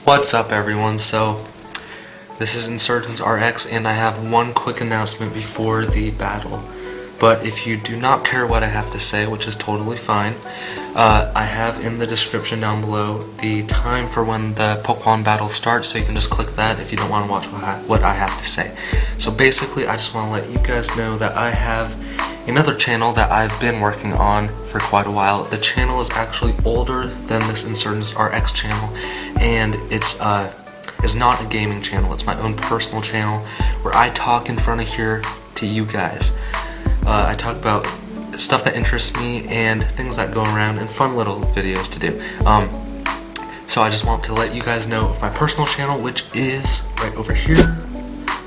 What's up everyone? So this is InsurgenceRX and I have one quick announcement before the battle. But if you do not care what I have to say, which is totally fine, I have in the description down below the time for when the Pokemon battle starts, so you can just click that if you don't want to watch what I have to say. So basically I just want to let you guys know that I have another channel that I've been working on for quite a while. The channel is actually older than this InsurgenceRX channel, and it's not a gaming channel. It's my own personal channel where I talk in front of here to you guys. I talk about stuff that interests me and things that go around and fun little videos to do. So I just want to let you guys know of my personal channel, which is right over here,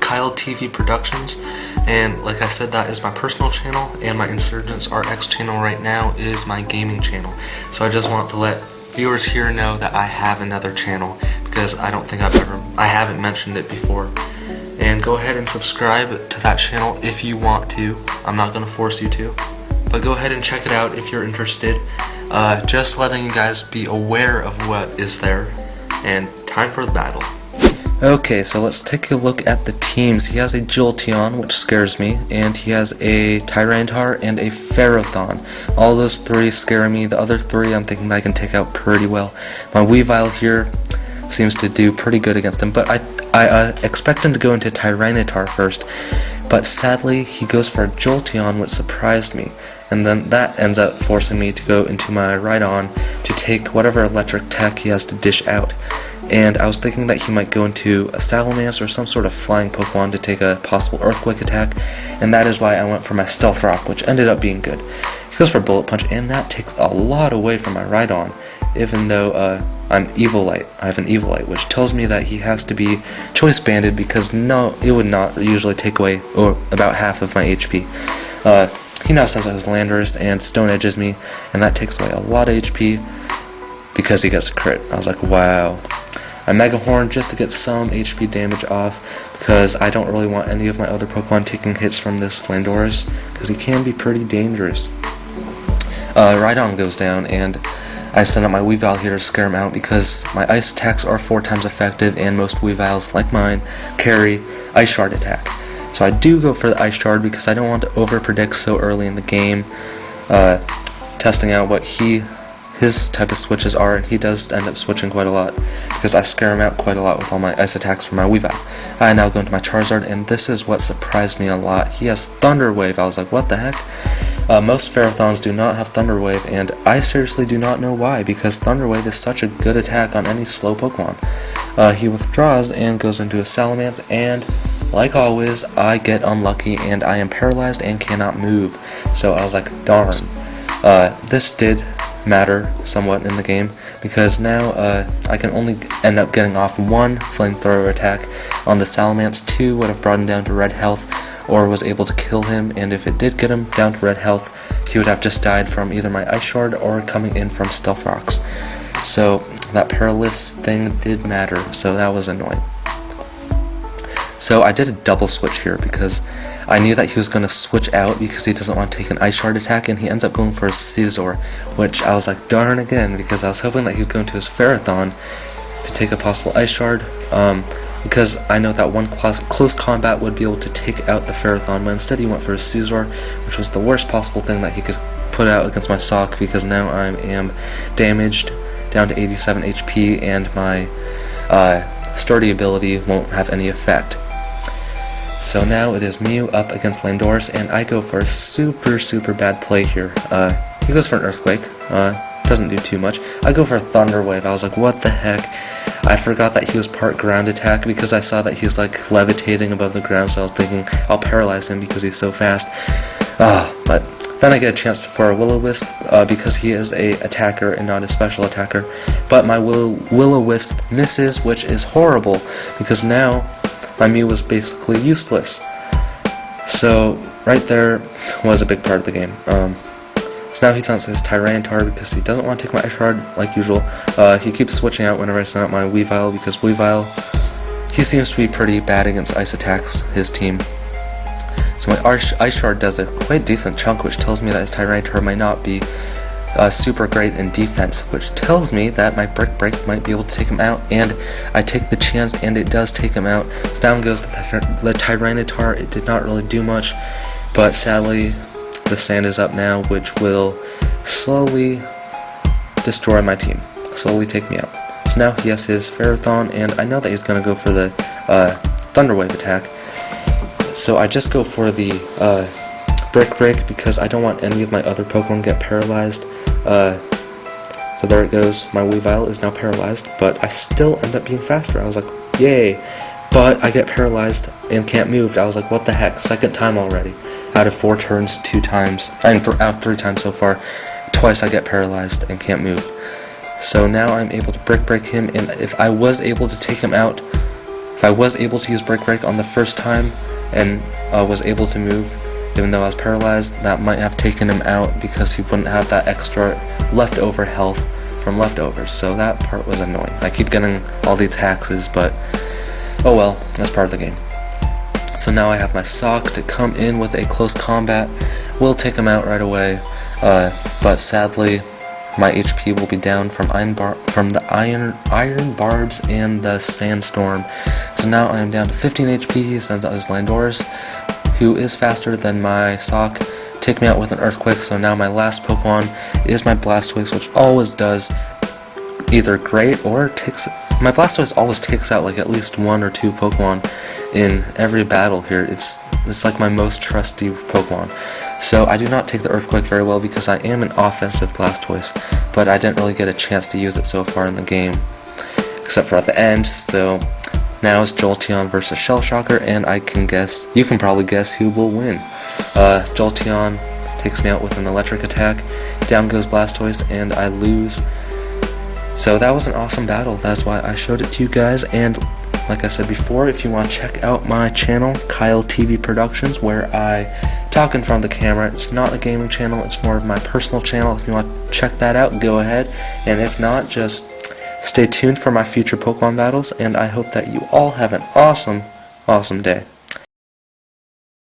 KyleTVProductions, and like I said, that is my personal channel, and my InsurgenceRX channel right now is my gaming channel. So I just want to let viewers here know that I have another channel, because I don't think I haven't mentioned it before. And go ahead and subscribe to that channel if you want to. I'm not going to force you to, but go ahead and check it out if you're interested. Just letting you guys be aware of what is there, and time for the battle. Okay, so let's take a look at the teams. He has a Jolteon, which scares me, and he has a Tyranitar and a Ferrothorn. All those three scare me. The other three I'm thinking I can take out pretty well. My Weavile here seems to do pretty good against him, but I expect him to go into Tyranitar first, but sadly he goes for a Jolteon, which surprised me, and then that ends up forcing me to go into my Rhydon to take whatever electric tech he has to dish out. And I was thinking that he might go into a Salamence or some sort of flying Pokemon to take a possible Earthquake attack, and that is why I went for my Stealth Rock, which ended up being good. He goes for Bullet Punch, and that takes a lot away from my Rhydon, even though I'm Evilite. I have an Evilite, which tells me that he has to be Choice Banded, because no, it would not usually take away about half of my HP. He now says I was Landorus and Stone Edges me, and that takes away a lot of HP because he gets a crit. I was like, wow. I Mega Horn just to get some HP damage off, because I don't really want any of my other Pokemon taking hits from this Landorus, because he can be pretty dangerous. Rhydon goes down, and I send out my Weavile here to scare him out, because my Ice attacks are 4 times effective, and most Weaviles, like mine, carry Ice Shard attack. So I do go for the Ice Shard because I don't want to over-predict so early in the game, testing out what his type of switches are, and he does end up switching quite a lot, because I scare him out quite a lot with all my Ice attacks from my Weavile. I now go into my Charizard, and this is what surprised me a lot. He has Thunder Wave. I was like, what the heck? Most Ferrothorns do not have Thunder Wave, and I seriously do not know why, because Thunder Wave is such a good attack on any slow Pokemon. He withdraws and goes into a Salamence, and like always, I get unlucky and I am paralyzed and cannot move. So I was like, darn. This did matter somewhat in the game, because now I can only end up getting off 1 flamethrower attack on the Salamence. 2 would have brought him down to red health, or was able to kill him, and if it did get him down to red health, he would have just died from either my Ice Shard or coming in from Stealth Rocks. So that Paralysis thing did matter, so that was annoying. So I did a double switch here, because I knew that he was going to switch out because he doesn't want to take an Ice Shard attack, and he ends up going for a Scizor, which I was like, darn again, because I was hoping that he would go into his Ferrothorn to take a possible Ice Shard, because I know that one close combat would be able to take out the Ferrothorn, but instead he went for a Scizor, which was the worst possible thing that he could put out against my Sawk, because now I am damaged down to 87 HP, and my Sturdy ability won't have any effect. So now it is Mew up against Landorus, and I go for a super bad play here. He goes for an Earthquake, doesn't do too much. I go for a Thunder Wave. I was like, what the heck? I forgot that he was part ground attack, because I saw that he's like levitating above the ground, so I was thinking I'll paralyze him because he's so fast. But then I get a chance for a Will-O-Wisp, because he is a attacker and not a special attacker. But my Will-O-Wisp misses, which is horrible, because now my Mew was basically useless. So right there was a big part of the game. So now he sends his Tyranitar because he doesn't want to take my Ice Shard like usual. He keeps switching out whenever I send out my Weavile, because Weavile, he seems to be pretty bad against ice attacks, his team. So my Ice Shard does a quite decent chunk, which tells me that his Tyranitar might not be super great in defense, which tells me that my Brick Break might be able to take him out, and I take the chance, and it does take him out. So down goes the Tyranitar. It did not really do much, but sadly, the sand is up now, which will slowly destroy my team, slowly take me out. So now he has his Ferrothon, and I know that he's going to go for the Thunder Wave attack. So I just go for the Brick Break because I don't want any of my other Pokemon to get paralyzed. So there it goes. My Weavile is now paralyzed, but I still end up being faster. I was like, yay! But I get paralyzed and can't move. I was like, what the heck? Second time already. Out of 4 turns, 2 times. Out of 3 times so far. Twice I get paralyzed and can't move. So now I'm able to Brick Break him, and if I was able to take him out, if I was able to use Brick Break on the first time and was able to move, even though I was paralyzed, that might have taken him out because he wouldn't have that extra leftover health from leftovers. So that part was annoying. I keep getting all these hexes, but oh well, that's part of the game. So now I have my Sawk to come in with a close combat. We'll take him out right away, but sadly, my HP will be down from the Iron Barbs and the Sandstorm. So now I am down to 15 HP. He sends out his Landorus, who is faster than my Sawk. Take me out with an Earthquake. So now my last Pokemon is my Blastoise, which always does either great or takes. My Blastoise always takes out like at least 1 or 2 Pokemon in every battle here. It's like my most trusty Pokemon. So I do not take the Earthquake very well because I am an offensive Blastoise, but I didn't really get a chance to use it so far in the game, except for at the end. So now it's Jolteon versus Shellshocker, and you can probably guess who will win. Jolteon takes me out with an electric attack. Down goes Blastoise, and I lose. So that was an awesome battle. That's why I showed it to you guys. And like I said before, if you want to check out my channel, KyleTVProductions, where I talk in front of the camera, it's not a gaming channel, it's more of my personal channel. If you want to check that out, go ahead. And if not, just stay tuned for my future Pokemon battles, and I hope that you all have an awesome day.